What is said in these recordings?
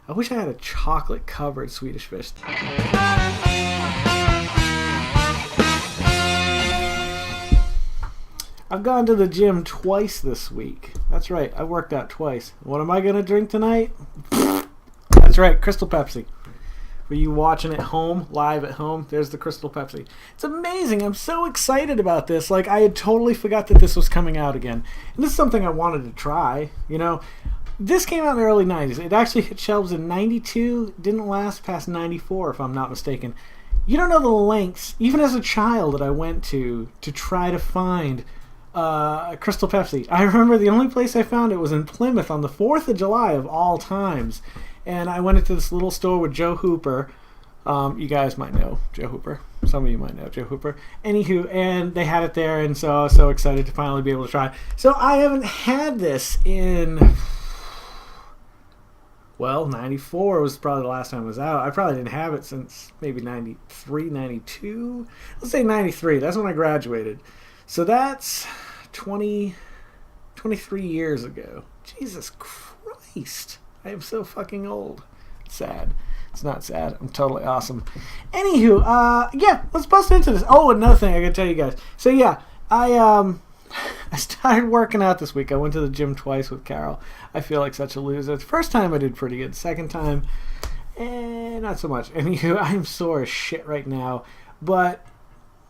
I wish I had a chocolate-covered Swedish fish. I've gone to the gym twice this week. That's right, I worked out twice. What am I going to drink tonight? That's right, Crystal Pepsi. For you watching at home, live at home, there's the Crystal Pepsi. It's amazing. I'm so excited about this. Like, I had totally forgot that this was coming out again. And this is something I wanted to try. You know, this came out in the early 90s. It actually hit shelves in 92. Didn't last past 94, if I'm not mistaken. You don't know the lengths, even as a child, that I went to try to find Crystal Pepsi. I remember the only place I found it was in Plymouth on the 4th of July of all times. And I went into this little store with Joe Hooper. You guys might know Joe Hooper. Some of you might know Joe Hooper. Anywho, and they had it there, and so I was so excited to finally be able to try it. So I haven't had this in, well, 94 was probably the last time it was out. I probably didn't have it since maybe 93, 92. Let's say 93. That's when I graduated. So that's 23 years ago. Jesus Christ. I am so fucking old. Sad. It's not sad. I'm totally awesome. Anywho, yeah, let's bust into this. Oh, another thing I gotta tell you guys. So yeah, I started working out this week. I went to the gym twice with Carol. I feel like such a loser. The first time I did pretty good. Second time, not so much. Anywho, I'm sore as shit right now, but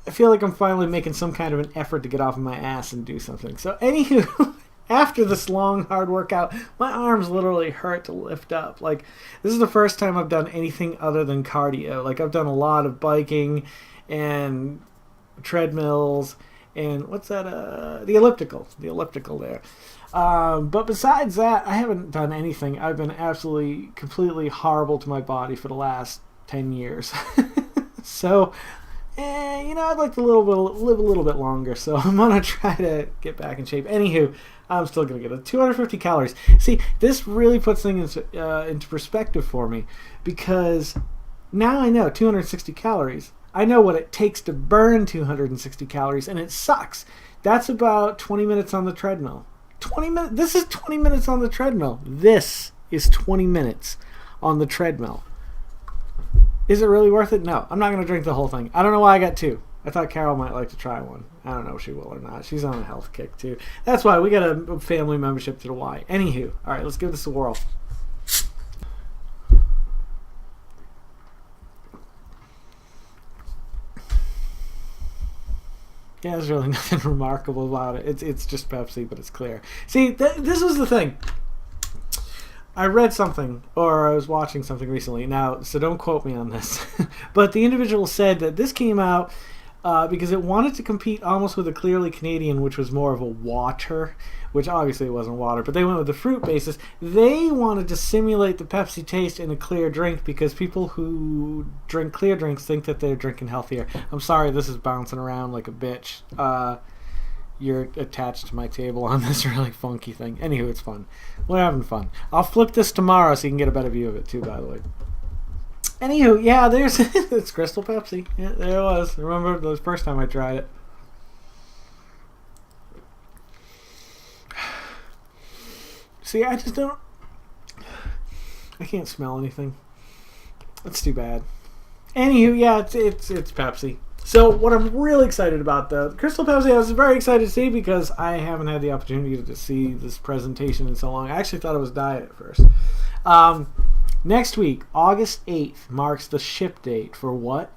I feel like I'm finally making some kind of an effort to get off of my ass and do something. So anywho. After this long, hard workout, my arms literally hurt to lift up. Like, this is the first time I've done anything other than cardio. Like, I've done a lot of biking and treadmills and what's that? The elliptical there. But besides that, I haven't done anything. I've been absolutely, completely horrible to my body for the last 10 years. So, you know, I'd like to live a little bit longer, so I'm going to try to get back in shape. Anywho, I'm still going to get it. 250 calories. See, this really puts things into perspective for me, because now I know 260 calories. I know what it takes to burn 260 calories, and it sucks. That's about 20 minutes on the treadmill. 20 minutes. This is 20 minutes on the treadmill. This is 20 minutes on the treadmill. Is it really worth it? No. I'm not going to drink the whole thing. I don't know why I got two. I thought Carol might like to try one. I don't know if she will or not. She's on a health kick, too. That's why we got a family membership to the Y. Anywho. All right, let's give this a whirl. Yeah, there's really nothing remarkable about it. It's just Pepsi, but it's clear. See, this was the thing. I read something, or I was watching something recently. Now, so don't quote me on this. But the individual said that this came out because it wanted to compete almost with a Clearly Canadian, which was more of a water, which obviously it wasn't water, but they went with the fruit basis. They wanted to simulate the Pepsi taste in a clear drink because people who drink clear drinks think that they're drinking healthier. I'm sorry, this is bouncing around like a bitch. You're attached to my table on this really funky thing. Anywho, it's fun. We're having fun. I'll flip this tomorrow so you can get a better view of it too, by the way. Anywho, yeah, there's it's Crystal Pepsi. Yeah, there it was. Remember the first time I tried it. See, I just don't... I can't smell anything. That's too bad. Anywho, yeah, it's Pepsi. So what I'm really excited about, though, Crystal Pepsi, I was very excited to see because I haven't had the opportunity to see this presentation in so long. I actually thought it was diet at first. Next week, August 8th, marks the ship date for what?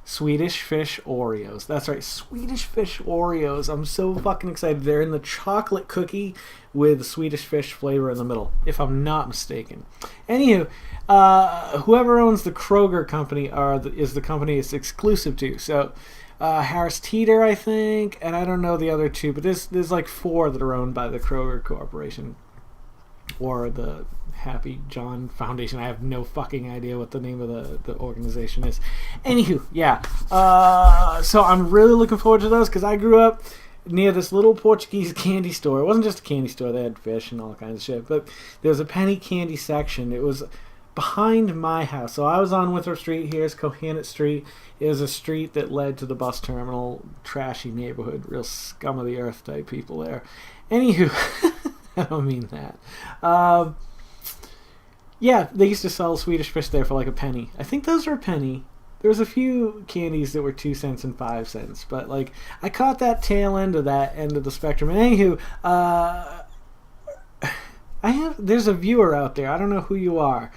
Swedish Fish Oreos. That's right, Swedish Fish Oreos. I'm so fucking excited. They're in the chocolate cookie with Swedish Fish flavor in the middle, if I'm not mistaken. Anywho, whoever owns the Kroger company is the company it's exclusive to. So Harris Teeter, I think, and I don't know the other two, but there's like four that are owned by the Kroger Corporation or the Happy John Foundation. I have no fucking idea what the name of the organization is. Anywho, yeah. So I'm really looking forward to those because I grew up near this little Portuguese candy store. It wasn't just a candy store. They had fish and all kinds of shit. But there was a penny candy section. It was behind my house. So I was on Winthrop Street. Here's Cohannet Street. It was a street that led to the bus terminal. Trashy neighborhood. Real scum of the earth type people there. Anywho, I don't mean that. Yeah, they used to sell Swedish Fish there for like a penny. I think those are a penny. There was a few candies that were 2 cents and 5 cents, but like I caught that tail end of that end of the spectrum. And anywho, there's a viewer out there. I don't know who you are,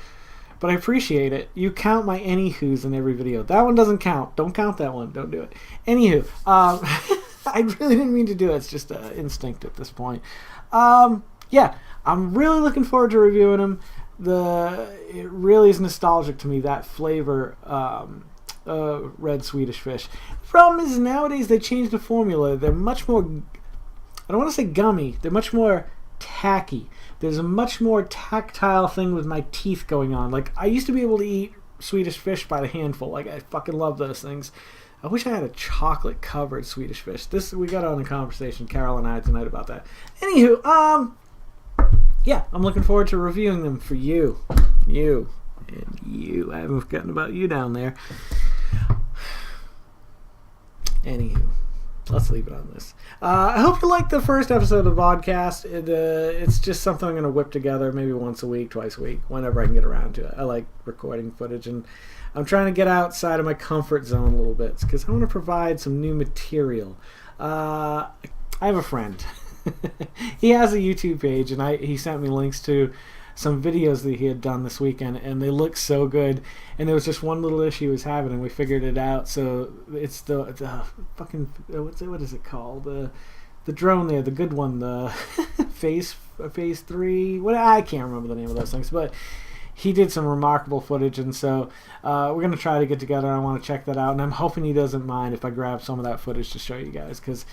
but I appreciate it. You count my anywho's in every video. That one doesn't count. Don't count that one. Don't do it. Anywho, I really didn't mean to do it. It's just instinct at this point. Yeah, I'm really looking forward to reviewing them. It really is nostalgic to me, that flavor. Red Swedish Fish. The problem is nowadays they changed the formula. They're much more, I don't want to say gummy, they're much more tacky. There's a much more tactile thing with my teeth going on. Like, I used to be able to eat Swedish Fish by the handful. Like, I fucking love those things. I wish I had a chocolate covered Swedish Fish. We got on a conversation, Carol and I, tonight about that. Anywho, yeah, I'm looking forward to reviewing them for you. You. And you. I haven't forgotten about you down there. Anywho, let's leave it on this. I hope you liked the first episode of the Vodkast. It's just something I'm going to whip together maybe once a week, twice a week, whenever I can get around to it. I like recording footage, and I'm trying to get outside of my comfort zone a little bit because I want to provide some new material. I have a friend. He has a YouTube page, and he sent me links to some videos that he had done this weekend, and they look so good. And there was just one little issue he was having, and we figured it out. So it's the fucking, what is it called? The drone there, the good one, the phase 3. I can't remember the name of those things, but he did some remarkable footage, and so we're gonna try to get together. I want to check that out, and I'm hoping he doesn't mind if I grab some of that footage to show you guys, because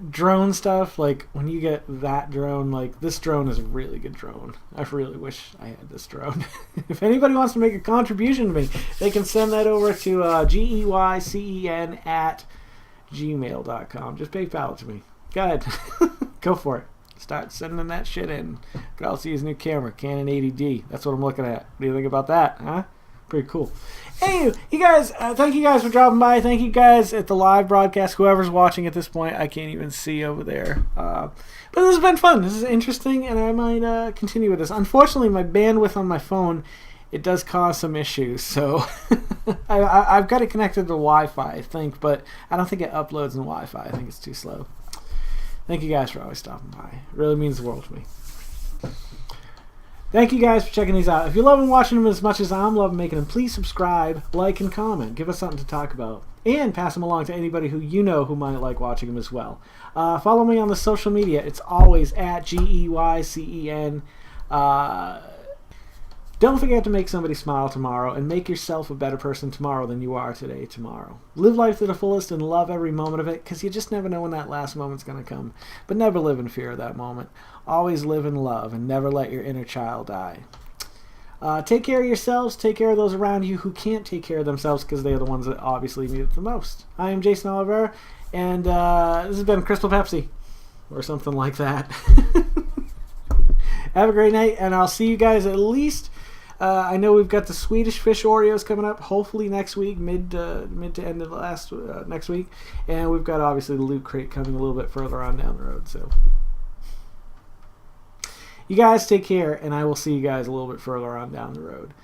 drone stuff, like when you get that drone, like this drone is a really good drone. I really wish I had this drone. If anybody wants to make a contribution to me, they can send that over to geycen@gmail.com. Just PayPal it to me. Go ahead. Go for it. Start sending that shit in. Could also use a new camera, Canon 80D. That's what I'm looking at. What do you think about that, huh? Pretty cool. Anyway, you guys, thank you guys for dropping by. Thank you guys at the live broadcast. Whoever's watching at this point, I can't even see over there. But this has been fun. This is interesting, and I might continue with this. Unfortunately, my bandwidth on my phone, it does cause some issues. So I've got it connected to Wi-Fi, I think, but I don't think it uploads in Wi-Fi. I think it's too slow. Thank you guys for always stopping by. It really means the world to me. Thank you guys for checking these out. If you're loving watching them as much as I'm loving making them, please subscribe, like, and comment. Give us something to talk about. And pass them along to anybody who you know who might like watching them as well. Follow me on the social media. It's always at GEYCEN. Don't forget to make somebody smile tomorrow, and make yourself a better person tomorrow than you are today tomorrow. Live life to the fullest and love every moment of it, because you just never know when that last moment's going to come. But never live in fear of that moment. Always live in love, and never let your inner child die. Take care of yourselves. Take care of those around you who can't take care of themselves, because they are the ones that obviously need it the most. I am Jason Oliveira, and this has been Crystal Pepsi, or something like that. Have a great night, and I'll see you guys at least... I know we've got the Swedish Fish Oreos coming up, hopefully next week, mid to end of next week, and we've got obviously the Loot Crate coming a little bit further on down the road. So, you guys take care, and I will see you guys a little bit further on down the road.